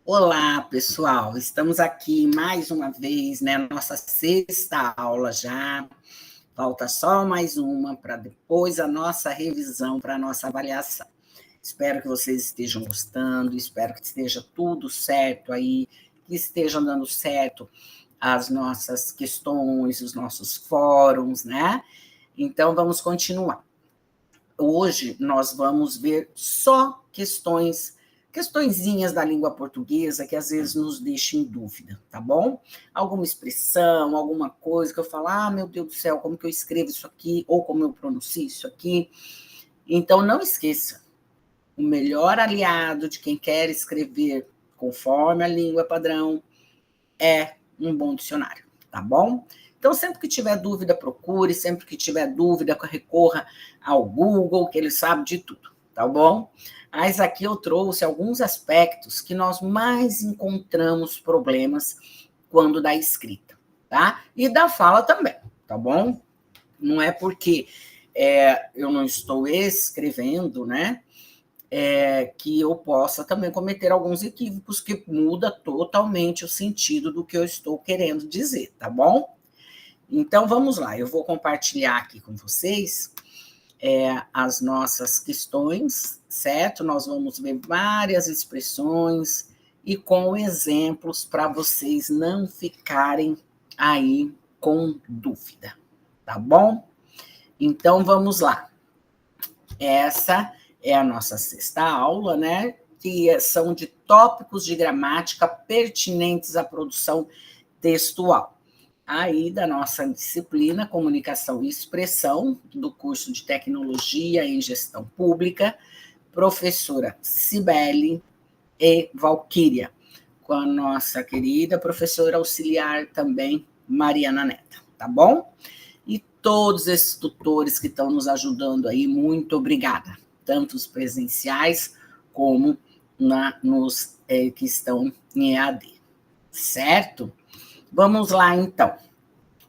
Olá, pessoal. Estamos aqui mais uma vez, né? Nossa sexta aula já. Falta só mais uma para depois a nossa revisão, para a nossa avaliação. Espero que vocês estejam gostando, espero que esteja tudo certo aí, que estejam dando certo as nossas questões, os nossos fóruns, né? Então, vamos continuar. Hoje nós vamos ver só questõezinhas da língua portuguesa que às vezes nos deixam em dúvida, tá bom? Alguma expressão, alguma coisa que eu falo, meu Deus do céu, como que eu escrevo isso aqui, ou como eu pronuncio isso aqui. Então, não esqueça, o melhor aliado de quem quer escrever conforme a língua padrão é um bom dicionário, tá bom? Então, sempre que tiver dúvida, procure, sempre que tiver dúvida, recorra ao Google, que ele sabe de tudo, tá bom? Mas aqui eu trouxe alguns aspectos que nós mais encontramos problemas quando da escrita, tá? E da fala também, tá bom? Não é porque eu não estou escrevendo, né? Que eu possa também cometer alguns equívocos que muda totalmente o sentido do que eu estou querendo dizer, tá bom? Então, vamos lá, eu vou compartilhar aqui com vocês as nossas questões, certo? Nós vamos ver várias expressões e com exemplos para vocês não ficarem aí com dúvida, tá bom? Então, vamos lá. Essa é a nossa sexta aula, né? Que são de tópicos de gramática pertinentes à produção textual. Aí, da nossa disciplina Comunicação e Expressão, do curso de Tecnologia em Gestão Pública, professora Cibele e Valquíria, com a nossa querida professora auxiliar também, Mariana Neta, tá bom? E todos esses tutores que estão nos ajudando aí, muito obrigada, tanto os presenciais como nos que estão em EAD, certo? Vamos lá, então.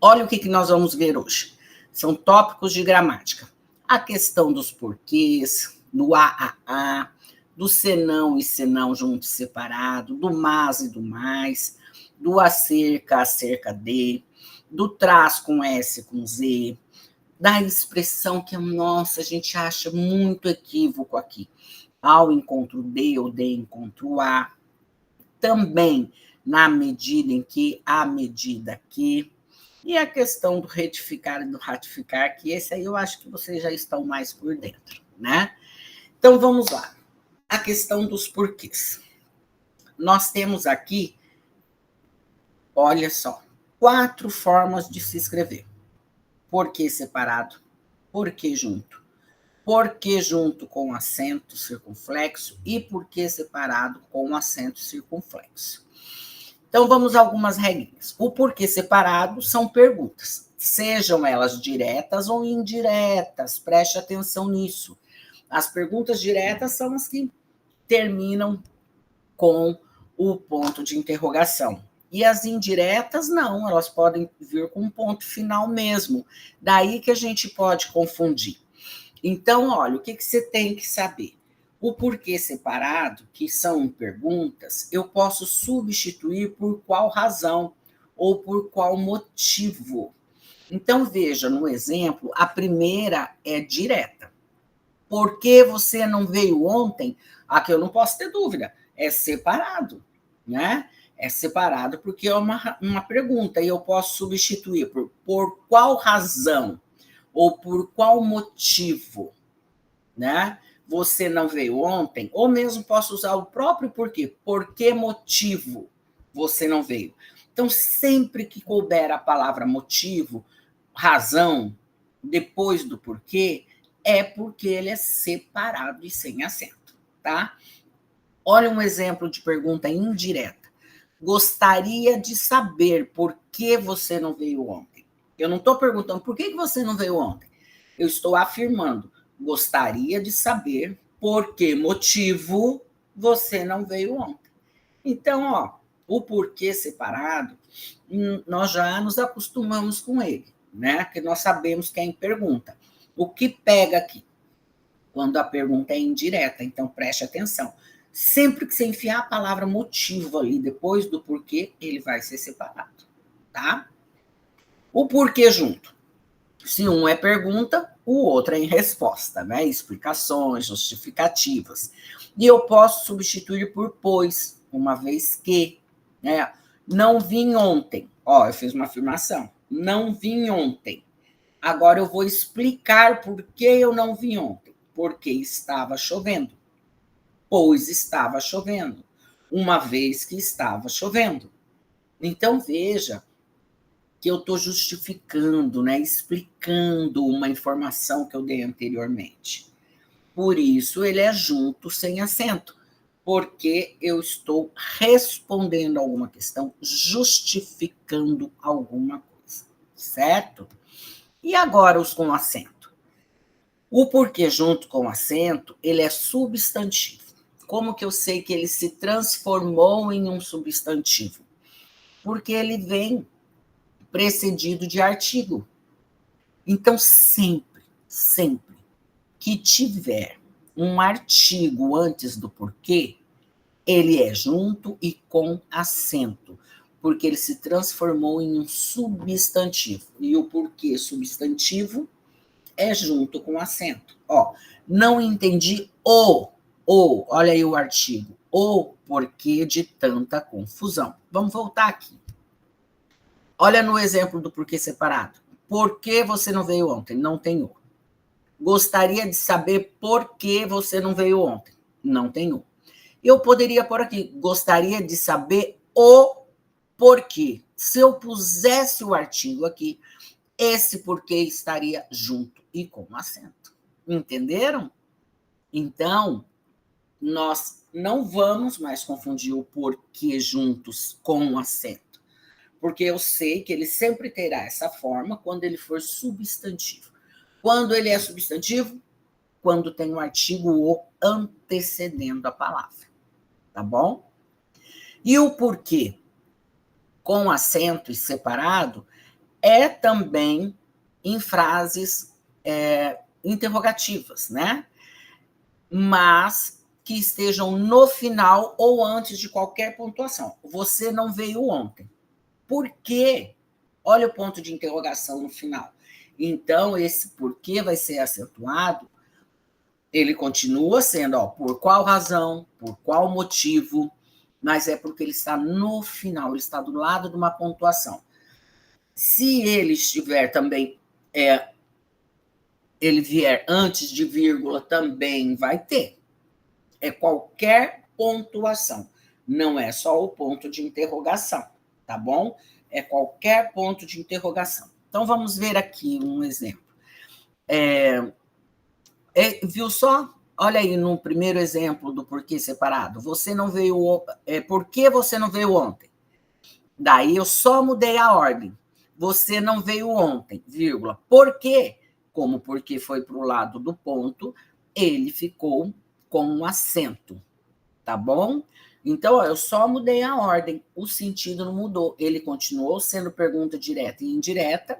Olha o que nós vamos ver hoje. São tópicos de gramática. A questão dos porquês, do a, do senão e senão junto e separado, do mas e do mais, do acerca de, do traz com S com Z, da expressão que, nossa, a gente acha muito equívoco aqui. Ao encontro de ou de encontro a. Também na medida em que, à medida que. E a questão do retificar e do ratificar, que esse aí eu acho que vocês já estão mais por dentro, né? Então, vamos lá. A questão dos porquês. Nós temos aqui, olha só, 4 formas de se escrever. Porquê separado, porquê junto com acento circunflexo e porquê separado com acento circunflexo. Então, vamos a algumas regrinhas. O porquê separado são perguntas, sejam elas diretas ou indiretas, preste atenção nisso. As perguntas diretas são as que terminam com o ponto de interrogação. E as indiretas, não, elas podem vir com um ponto final mesmo. Daí que a gente pode confundir. Então, olha, o que você tem que saber? O porquê separado, que são perguntas, eu posso substituir por qual razão ou por qual motivo. Então, veja, no exemplo, a primeira é direta. Por que você não veio ontem? Aqui eu não posso ter dúvida, é separado, né? É separado porque é uma pergunta e eu posso substituir por qual razão ou por qual motivo, né? Você não veio ontem, ou mesmo posso usar o próprio porquê. Por que motivo você não veio? Então, sempre que couber a palavra motivo, razão, depois do porquê, é porque ele é separado e sem acento, tá? Olha um exemplo de pergunta indireta. Gostaria de saber por que você não veio ontem. Eu não estou perguntando por que você não veio ontem. Eu estou afirmando, gostaria de saber por que motivo você não veio ontem. Então, ó, o porquê separado, nós já nos acostumamos com ele, né? Que nós sabemos que é em pergunta. O que pega aqui? Quando a pergunta é indireta, então preste atenção. Sempre que você enfiar a palavra motivo ali, depois do porquê, ele vai ser separado, tá? O porquê junto. Se um é pergunta, o outro é em resposta, né? Explicações, justificativas. E eu posso substituir por pois, uma vez que, né? Não vim ontem. Ó, eu fiz uma afirmação. Não vim ontem. Agora eu vou explicar por que eu não vim ontem. Porque estava chovendo. Pois estava chovendo. Uma vez que estava chovendo. Então, veja que eu estou justificando, né, explicando uma informação que eu dei anteriormente. Por isso, ele é junto sem acento, porque eu estou respondendo alguma questão, justificando alguma coisa, certo? E agora os com acento. O porquê junto com acento, ele é substantivo. Como que eu sei que ele se transformou em um substantivo? Porque ele vem precedido de artigo. Então, sempre que tiver um artigo antes do porquê, ele é junto e com acento, porque ele se transformou em um substantivo. E o porquê substantivo é junto com acento. Ó, não entendi olha aí o artigo, o porquê de tanta confusão. Vamos voltar aqui. Olha no exemplo do porquê separado. Por que você não veio ontem? Não tem o. Gostaria de saber por que você não veio ontem? Não tem o. Eu poderia pôr aqui, gostaria de saber o porquê. Se eu pusesse o artigo aqui, esse porquê estaria junto e com acento. Entenderam? Então, nós não vamos mais confundir o porquê juntos com acento. Porque eu sei que ele sempre terá essa forma quando ele for substantivo. Quando ele é substantivo, quando tem o artigo o antecedendo a palavra. Tá bom? E o porquê com acento e separado é também em frases interrogativas, né? Mas que estejam no final ou antes de qualquer pontuação. Você não veio ontem. Por quê? Olha o ponto de interrogação no final. Então, esse porquê vai ser acentuado, ele continua sendo, ó, por qual razão, por qual motivo, mas é porque ele está no final, ele está do lado de uma pontuação. Se ele estiver também, ele vier antes de vírgula, também vai ter. É qualquer pontuação, não é só o ponto de interrogação, tá bom? É qualquer ponto de interrogação. Então, vamos ver aqui um exemplo. Viu só? Olha aí no primeiro exemplo do porquê separado. Você não veio. Por que você não veio ontem? Daí eu só mudei a ordem. Você não veio ontem, vírgula. Por quê? Como porque foi para o lado do ponto, ele ficou com um acento. Tá bom? Então, ó, eu só mudei a ordem, o sentido não mudou. Ele continuou sendo pergunta direta e indireta,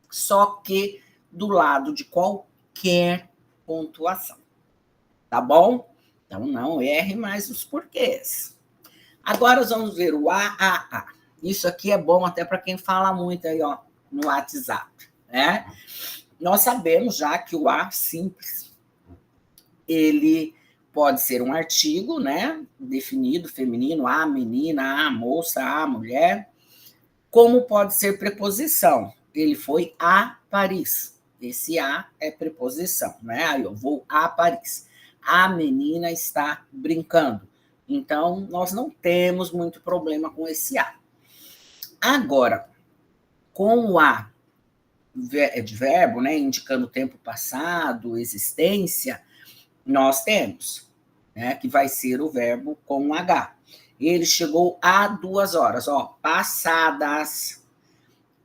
só que do lado de qualquer pontuação. Tá bom? Então, não erre mais os porquês. Agora, nós vamos ver o a. Isso aqui é bom até para quem fala muito aí, ó, no WhatsApp, né? Nós sabemos já que o a simples, ele pode ser um artigo, né, definido, feminino, a menina, a moça, a mulher, como pode ser preposição. Ele foi a Paris. Esse a é preposição, né? Aí eu vou a Paris. A menina está brincando. Então, nós não temos muito problema com esse a. Agora, com o a de verbo, né, indicando tempo passado, existência, nós temos, né, que vai ser o verbo com H. Ele chegou há 2 horas, ó, passadas,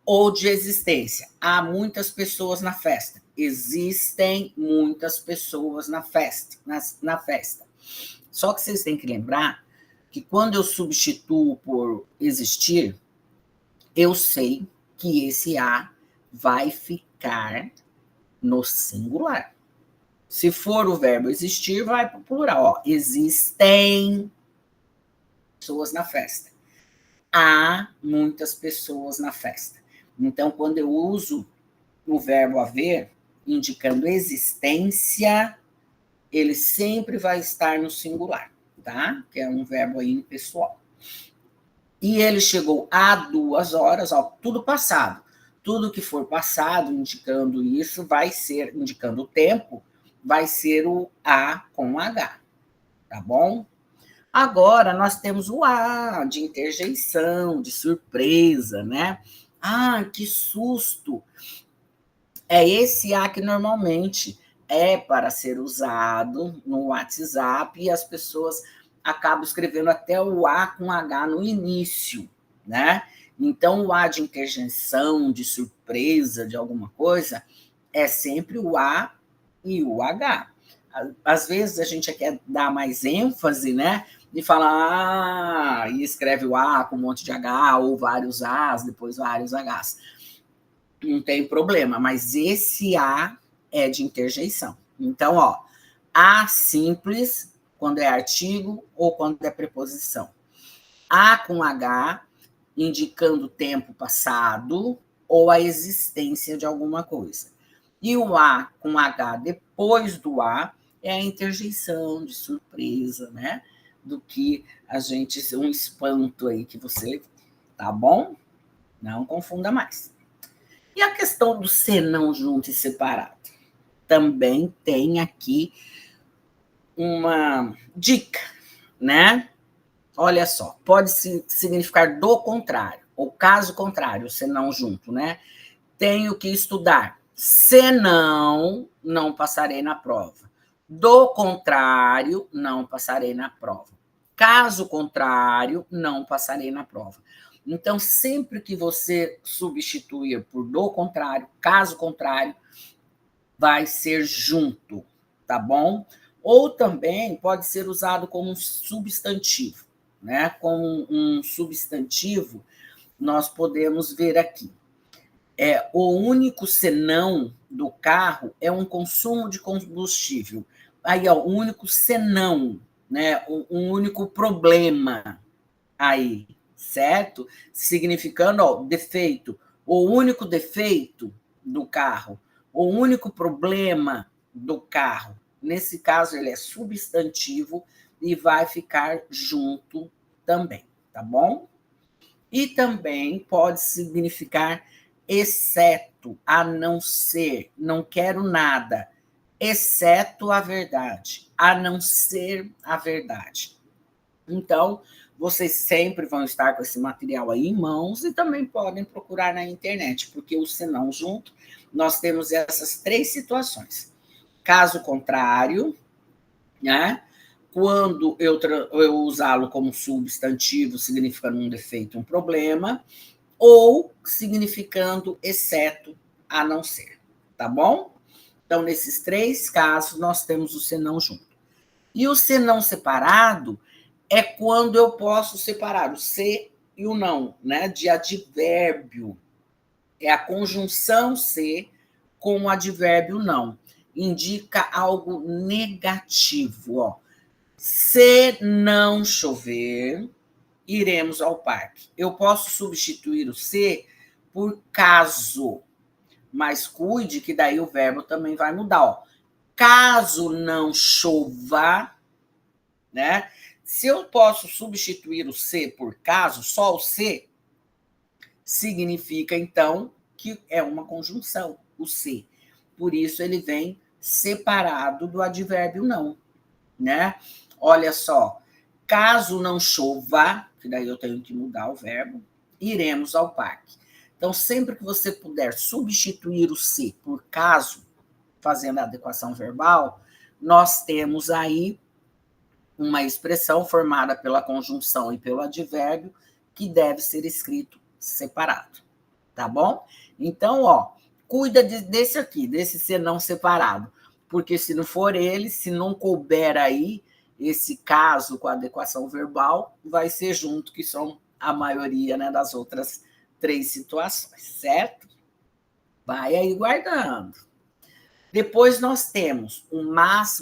ou de existência. Há muitas pessoas na festa. Existem muitas pessoas na festa, na festa. Só que vocês têm que lembrar que quando eu substituo por existir, eu sei que esse a vai ficar no singular. Se for o verbo existir, vai para o plural. Ó. Existem pessoas na festa. Há muitas pessoas na festa. Então, quando eu uso o verbo haver, indicando existência, ele sempre vai estar no singular, tá? Que é um verbo aí impessoal. E ele chegou há 2 horas, ó, tudo passado. Tudo que for passado, indicando isso, vai ser, indicando o tempo, vai ser o A com H, tá bom? Agora nós temos o A de interjeição, de surpresa, né? Ah, que susto! É esse A que normalmente é para ser usado no WhatsApp e as pessoas acabam escrevendo até o A com H no início, né? Então, o A de interjeição, de surpresa, de alguma coisa, é sempre o A e o H. Às vezes a gente quer dar mais ênfase, né? E fala, e escreve o A com um monte de H, ou vários As, depois vários Hs. Não tem problema, mas esse A é de interjeição. Então, ó, A simples, quando é artigo ou quando é preposição. A com H, indicando tempo passado ou a existência de alguma coisa. E o A com H depois do A é a interjeição de surpresa, né? Do que a gente, um espanto aí que você levou, tá bom? Não confunda mais. E a questão do senão junto e separado? Também tem aqui uma dica, né? Olha só, pode significar do contrário, ou caso contrário, senão junto, né? Tenho que estudar, senão não passarei na prova. Do contrário, não passarei na prova. Caso contrário, não passarei na prova. Então, sempre que você substituir por do contrário, caso contrário, vai ser junto, tá bom? Ou também pode ser usado como um substantivo, né? Como um substantivo, nós podemos ver aqui. O único senão do carro é um consumo de combustível. Aí, ó, o único senão, né? Um único problema aí, certo? Significando, ó, defeito. O único defeito do carro, o único problema do carro. Nesse caso, ele é substantivo e vai ficar junto também, tá bom? E também pode significar exceto, a não ser, não quero nada, exceto a verdade, a não ser a verdade. Então, vocês sempre vão estar com esse material aí em mãos e também podem procurar na internet, porque o senão junto, nós temos essas 3 situações. Caso contrário, né? Quando eu usá-lo como substantivo, significando um defeito, um problema, ou significando exceto, a não ser, tá bom? Então, nesses 3 casos, nós temos o senão junto. E o senão separado é quando eu posso separar o se e o não, né? De advérbio. É a conjunção se com o advérbio não. Indica algo negativo, ó. Se não chover, iremos ao parque. Eu posso substituir o se por caso, mas cuide que daí o verbo também vai mudar, ó. Caso não chova, né? Se eu posso substituir o se por caso, só o se, significa então que é uma conjunção, o se. Por isso ele vem separado do advérbio não, né? Olha só, caso não chova, que daí eu tenho que mudar o verbo, iremos ao parque. Então, sempre que você puder substituir o se por caso, fazendo a adequação verbal, nós temos aí uma expressão formada pela conjunção e pelo advérbio que deve ser escrito separado, tá bom? Então, ó, cuida desse aqui, desse senão separado, porque se não for ele, se não couber aí esse caso com a adequação verbal, vai ser junto, que são a maioria, né, das outras 3 situações, certo? Vai aí guardando. Depois nós temos o mas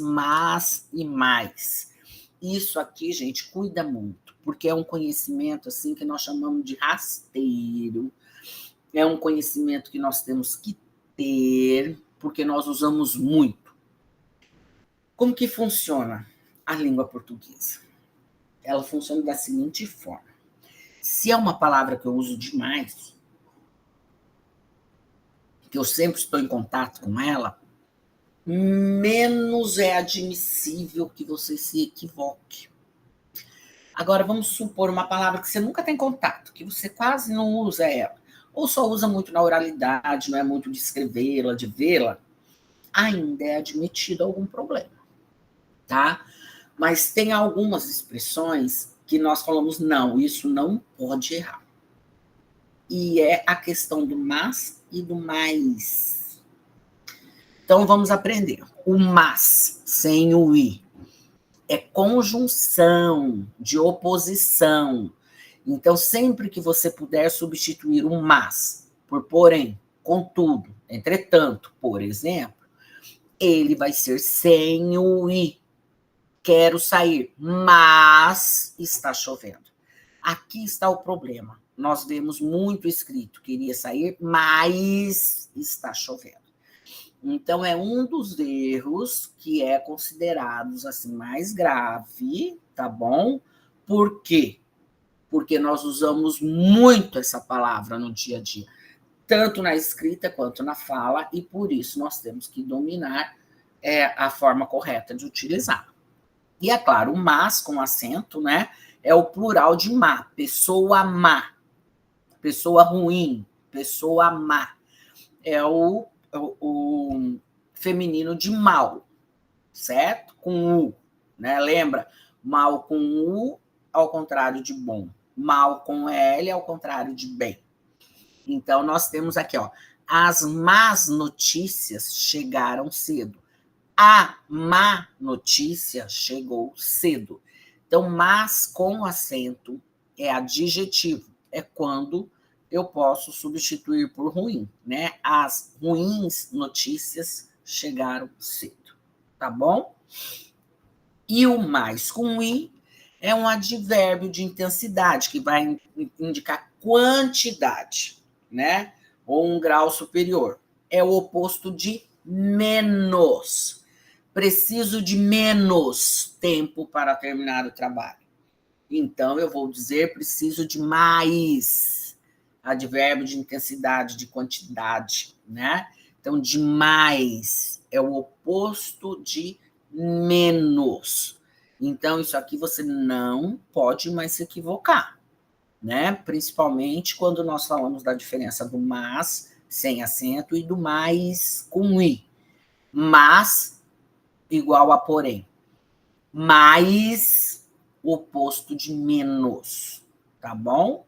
e mais. Isso aqui, gente, cuida muito, porque é um conhecimento assim que nós chamamos de rasteiro. É um conhecimento que nós temos que ter, porque nós usamos muito. Como que funciona a língua portuguesa? Ela funciona da seguinte forma. Se é uma palavra que eu uso demais, que eu sempre estou em contato com ela, menos é admissível que você se equivoque. Agora, vamos supor uma palavra que você nunca tem contato, que você quase não usa ela, ou só usa muito na oralidade, não é muito de escrevê-la, de vê-la, ainda é admitido algum problema, tá? Mas tem algumas expressões que nós falamos, não, isso não pode errar. E é a questão do mas e do mais. Então, vamos aprender. O mas, sem o i, é conjunção de oposição. Então, sempre que você puder substituir o mas por porém, contudo, entretanto, por exemplo, ele vai ser sem o i. Quero sair, mas está chovendo. Aqui está o problema. Nós vemos muito escrito, queria sair, mas está chovendo. Então, é um dos erros que é considerados assim mais grave, tá bom? Por quê? Porque nós usamos muito essa palavra no dia a dia, tanto na escrita quanto na fala, e por isso nós temos que dominar a forma correta de utilizar. E é claro, o mas com acento, né? É o plural de má, pessoa má, pessoa ruim, pessoa má. É o feminino de mal, certo? Com U, né? Lembra? Mal com U ao contrário de bom. Mal com L ao contrário de bem. Então, nós temos aqui, ó, as más notícias chegaram cedo. A má notícia chegou cedo. Então, mas com acento é adjetivo, é quando eu posso substituir por ruim, né? As ruins notícias chegaram cedo, tá bom? E o mais com i é um advérbio de intensidade, que vai indicar quantidade, né? Ou um grau superior. É o oposto de menos. Preciso de menos tempo para terminar o trabalho. Então, eu vou dizer preciso de mais. Advérbio de intensidade, de quantidade, né? Então, de mais é o oposto de menos. Então, isso aqui você não pode mais se equivocar, né? Principalmente quando nós falamos da diferença do mas sem acento e do mais com i. Mas igual a porém. Mais o oposto de menos, tá bom?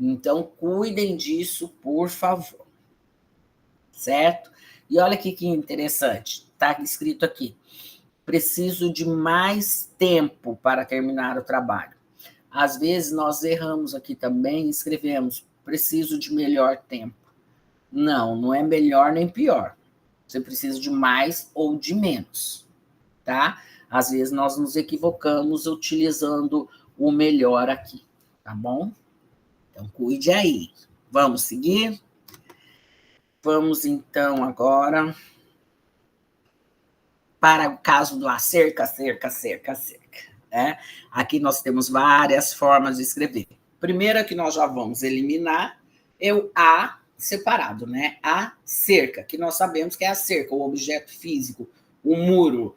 Então, cuidem disso, por favor. Certo? E olha aqui que interessante. Está escrito aqui. Preciso de mais tempo para terminar o trabalho. Às vezes, nós erramos aqui também e escrevemos preciso de melhor tempo. Não, não é melhor nem pior. Você precisa de mais ou de menos, tá? Às vezes nós nos equivocamos utilizando o melhor aqui, tá bom? Então, cuide aí. Vamos seguir? Vamos, então, agora para o caso do acerca, cerca. Né? Aqui nós temos várias formas de escrever. Primeira que nós já vamos eliminar é o a separado, né? A cerca, que nós sabemos que é a cerca, o objeto físico, o muro,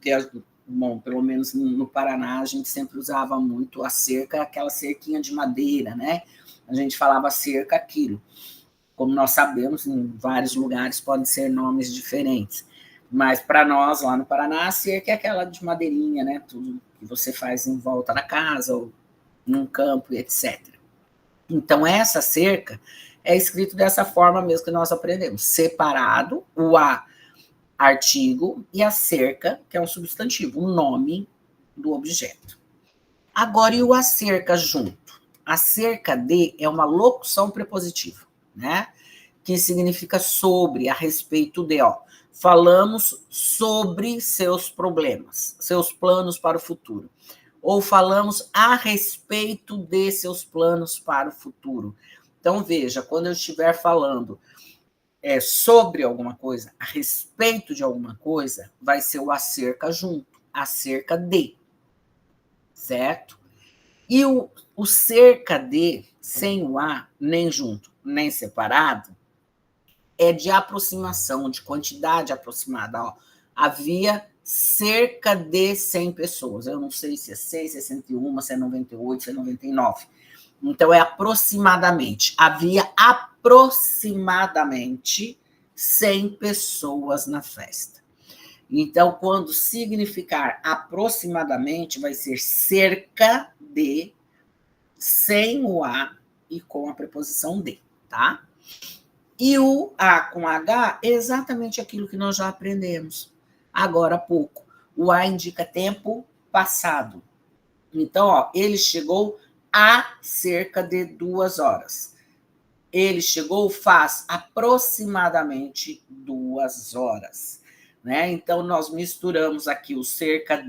que é, bom, pelo menos no Paraná a gente sempre usava muito a cerca, aquela cerquinha de madeira, né? A gente falava cerca aquilo. Como nós sabemos, em vários lugares podem ser nomes diferentes. Mas para nós, lá no Paraná, a cerca é aquela de madeirinha, né? Tudo que você faz em volta da casa, ou num campo, etc. Então, essa cerca é escrito dessa forma mesmo que nós aprendemos. Separado, o a, artigo, e a cerca, que é um substantivo, um nome do objeto. Agora, e o acerca junto? Acerca de é uma locução prepositiva, né? Que significa sobre, a respeito de, ó. falamos sobre seus problemas, seus planos para o futuro. Ou falamos a respeito de seus planos para o futuro. Então, veja, quando eu estiver falando sobre alguma coisa, a respeito de alguma coisa, vai ser o acerca junto, acerca de, certo? E o cerca de, sem o a, nem junto, nem separado, é de aproximação, de quantidade aproximada. Ó. Havia cerca de 100 pessoas. Eu não sei se é 100, se é 101, se é 98, se é 99. Então, é aproximadamente. Havia aproximadamente 100 pessoas na festa. Então, quando significar aproximadamente, vai ser cerca de, sem o a e com a preposição de, tá? E o A com H é exatamente aquilo que nós já aprendemos agora há pouco. O A indica tempo passado. Então, ó, ele chegou há cerca de 2 horas. Ele chegou faz aproximadamente 2 horas. Né? Então, nós misturamos aqui o cerca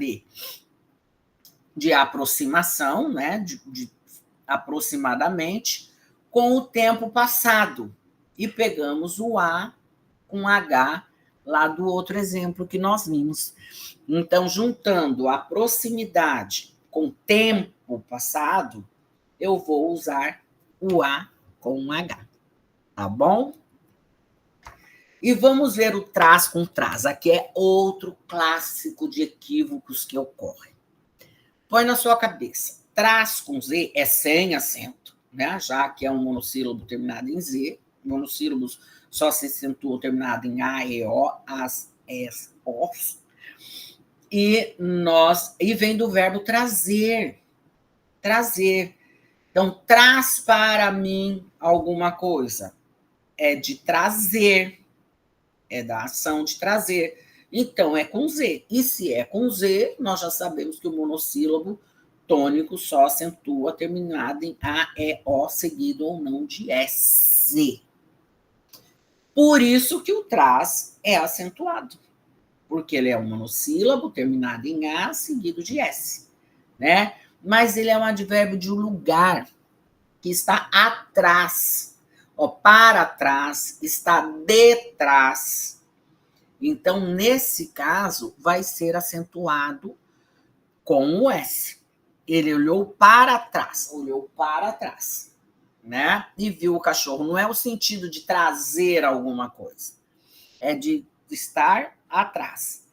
de aproximação, né? de aproximadamente, com o tempo passado. E pegamos o A com H lá do outro exemplo que nós vimos. Então, juntando a proximidade com tempo passado, eu vou usar o A com H, tá bom? E vamos ver o traz com traz. Aqui é outro clássico de equívocos que ocorre. Põe na sua cabeça. Traz com Z é sem acento, né? Já que é um monossílabo terminado em Z. Monossílabos só se acentuam terminado em A, E, O, as, es, os. E vem do verbo trazer. Trazer. Então, traz para mim alguma coisa. É de trazer. É da ação de trazer. Então, é com Z. E se é com Z, nós já sabemos que o monossílabo tônico só acentua terminado em A, E, O, seguido ou não de S. Por isso que o traz é acentuado, porque ele é um monossílabo terminado em A, seguido de S, né? Mas ele é um advérbio de lugar, que está atrás, ó, para trás, está detrás. Então, nesse caso, vai ser acentuado com o S. Ele olhou para trás, né? E viu o cachorro. Não é o sentido de trazer alguma coisa, é de estar atrás.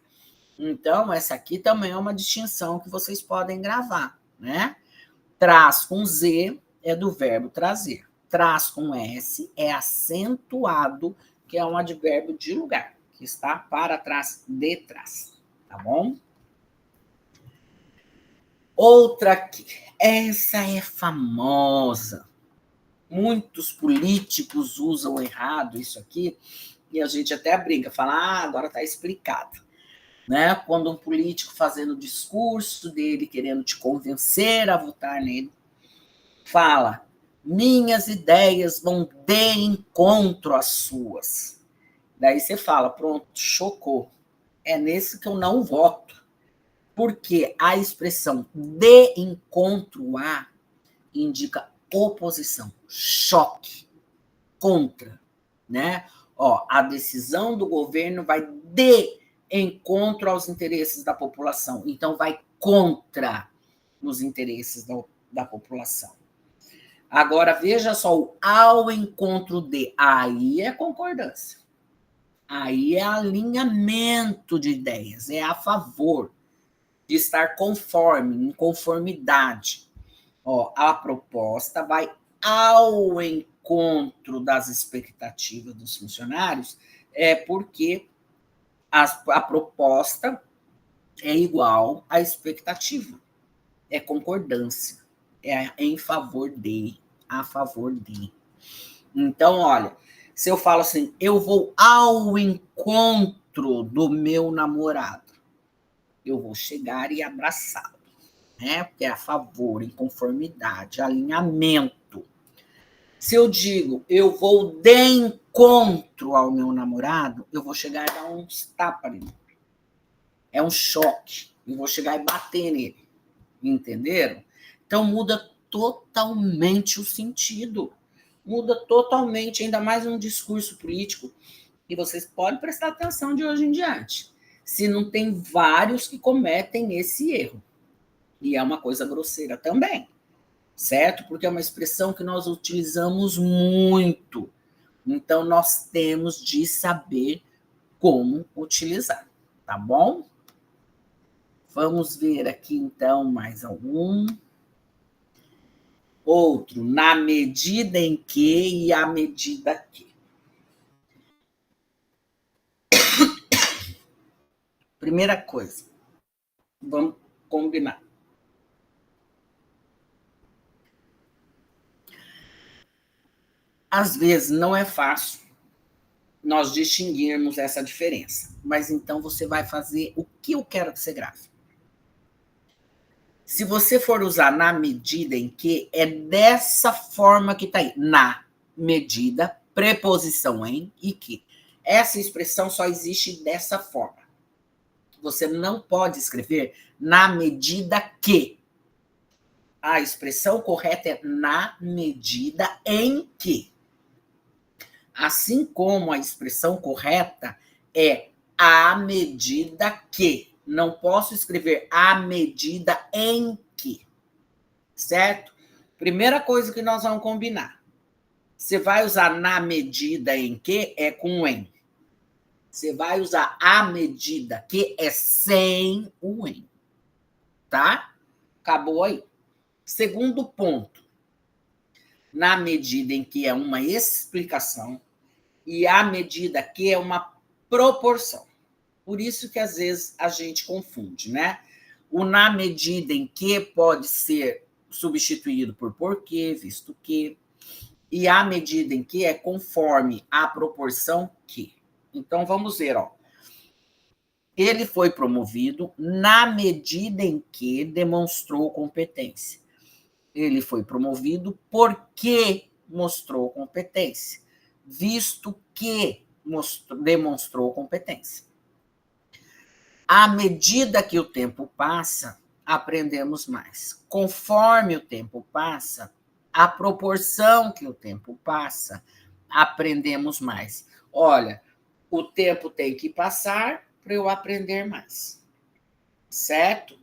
Então, essa aqui também é uma distinção que vocês podem gravar, né? Traz com Z é do verbo trazer. Traz com S é acentuado, que é um advérbio de lugar, que está para trás, detrás, tá bom? Outra aqui. Essa é famosa. Muitos políticos usam errado isso aqui, e a gente até brinca, fala, agora está explicado. Né? Quando um político fazendo o discurso dele, querendo te convencer a votar nele, fala, minhas ideias vão de encontro às suas. Daí você fala, pronto, chocou. É nesse que eu não voto. Porque a expressão de encontro a indica oposição, choque, contra, né? Ó, a decisão do governo vai de encontro aos interesses da população, então vai contra os interesses da população. Agora, veja só, o ao encontro de, aí é concordância. Aí é alinhamento de ideias, é a favor de estar conforme, em conformidade. Ó, a proposta vai ao encontro das expectativas dos funcionários, porque a proposta é igual à expectativa, é concordância, é em favor de, a favor de. Então, olha, se eu falo assim, eu vou ao encontro do meu namorado, eu vou chegar e abraçá-lo, né? Porque é a favor, em conformidade, alinhamento. Se eu digo, eu vou de encontro ao meu namorado, eu vou chegar e dar uns tapas nele. É um choque. Eu vou chegar e bater nele. Entenderam? Então, muda totalmente o sentido. Muda totalmente, ainda mais um discurso político. E vocês podem prestar atenção de hoje em diante. Se não tem vários que cometem esse erro. E é uma coisa grosseira também. Certo? Porque é uma expressão que nós utilizamos muito. Então, nós temos de saber como utilizar, tá bom? Vamos ver aqui, então, mais algum. Outro, na medida em que e à medida que. Primeira coisa, vamos combinar. Às vezes não é fácil nós distinguirmos essa diferença, mas então você vai fazer o que eu quero que você grave. Se você for usar na medida em que, é dessa forma que está aí. Na medida, preposição em e que. Essa expressão só existe dessa forma. Você não pode escrever na medida que. A expressão correta é na medida em que. Assim como a expressão correta é à medida que. Não posso escrever à medida em que. Certo? Primeira coisa que nós vamos combinar. Você vai usar na medida em que é com em. Você vai usar à medida que é sem o em. Tá? Acabou aí. Segundo ponto. Na medida em que é uma explicação e à medida que é uma proporção. Por isso que às vezes a gente confunde, né? O na medida em que pode ser substituído por porque, visto que, e à medida em que é conforme a proporção que. Então, vamos ver, ó. Ele foi promovido na medida em que demonstrou competência. Ele foi promovido porque mostrou competência, visto que demonstrou competência. À medida que o tempo passa, aprendemos mais. Conforme o tempo passa, a proporção que o tempo passa, aprendemos mais. Olha, o tempo tem que passar para eu aprender mais. Certo?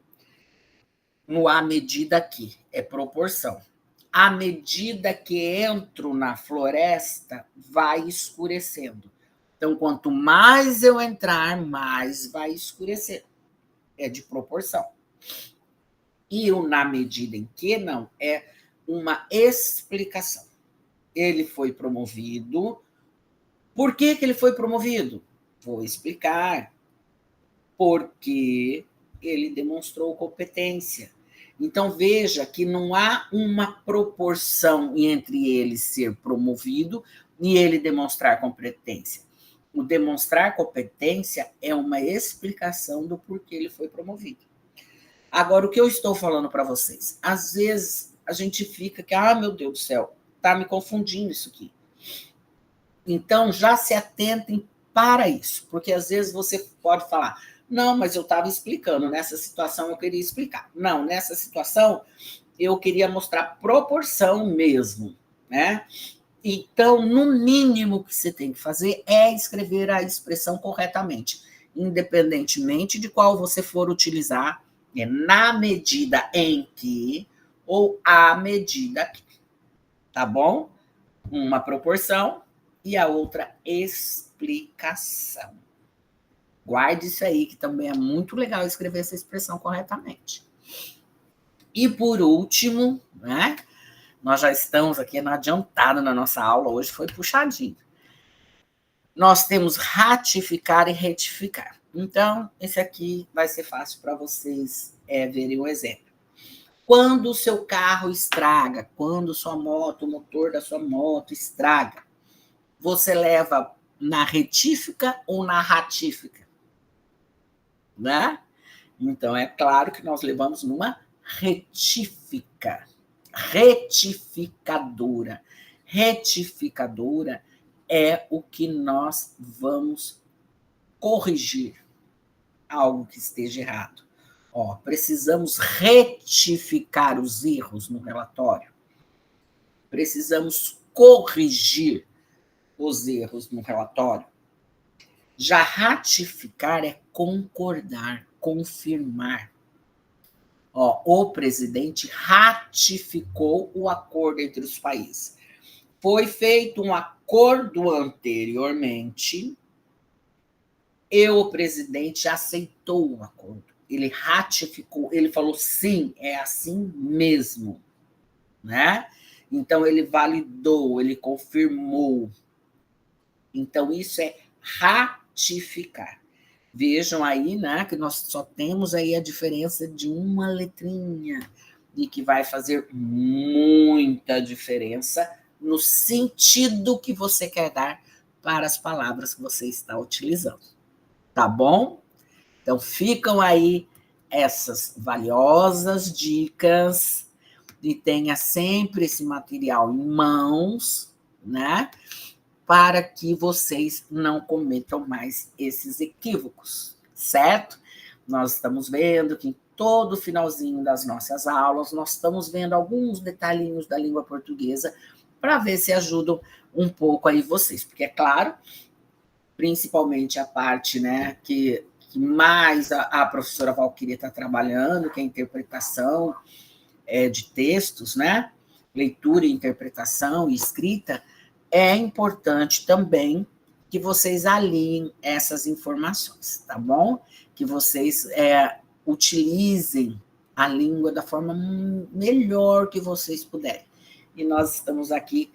No à medida que é proporção. À medida que entro na floresta, vai escurecendo. Então, quanto mais eu entrar, mais vai escurecer. É de proporção. E o na medida em que não é uma explicação. Ele foi promovido. Por que ele foi promovido? Vou explicar. Porque ele demonstrou competência. Então, veja que não há uma proporção entre ele ser promovido e ele demonstrar competência. O demonstrar competência é uma explicação do porquê ele foi promovido. Agora, o que eu estou falando para vocês? Às vezes, a gente fica que, meu Deus do céu, está me confundindo isso aqui. Então, já se atentem para isso, porque às vezes você pode falar, não, mas eu estava explicando, nessa situação eu queria explicar. Não, nessa situação eu queria mostrar proporção mesmo, né? Então, no mínimo que você tem que fazer é escrever a expressão corretamente, independentemente de qual você for utilizar, é na medida em que ou à medida que, tá bom? Uma proporção e a outra explicação. Guarde isso aí, que também é muito legal escrever essa expressão corretamente. E por último, né? Nós já estamos aqui na adiantada na nossa aula, hoje foi puxadinho. Nós temos ratificar e retificar. Então, esse aqui vai ser fácil para vocês verem o exemplo. Quando o seu carro estraga, quando sua moto, o motor da sua moto estraga, você leva na retífica ou na ratífica? Né? Então, é claro que nós levamos numa retífica. Retificadora. retificadora é o que nós vamos corrigir algo que esteja errado. Ó, precisamos retificar os erros no relatório. Precisamos corrigir os erros no relatório. Já ratificar é concordar, confirmar. Ó, o presidente ratificou o acordo entre os países. Foi feito um acordo anteriormente e o presidente aceitou o acordo. Ele ratificou, ele falou, sim, é assim mesmo, né? Então, ele validou, ele confirmou. Então, isso é ratificar. Vejam aí, né, que nós só temos aí a diferença de uma letrinha e que vai fazer muita diferença no sentido que você quer dar para as palavras que você está utilizando. Tá bom? Então, ficam aí essas valiosas dicas e tenha sempre esse material em mãos, né? Para que vocês não cometam mais esses equívocos, certo? Nós estamos vendo que em todo finalzinho das nossas aulas, nós estamos vendo alguns detalhinhos da língua portuguesa para ver se ajudam um pouco aí vocês, porque é claro, principalmente a parte, né, que mais a professora Valquíria está trabalhando, que é a interpretação de textos, né, leitura e interpretação e escrita, é importante também que vocês alinhem essas informações, tá bom? Que vocês utilizem a língua da forma melhor que vocês puderem. E nós estamos aqui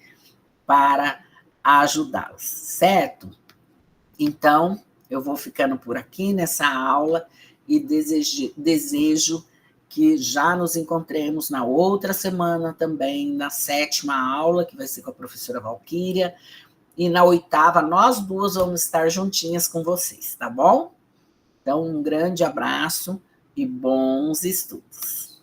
para ajudá-los, certo? Então, eu vou ficando por aqui nessa aula e desejo que já nos encontremos na outra semana também, na 7ª aula, que vai ser com a professora Valquíria, e na 8ª, nós duas vamos estar juntinhas com vocês, tá bom? Então, um grande abraço e bons estudos.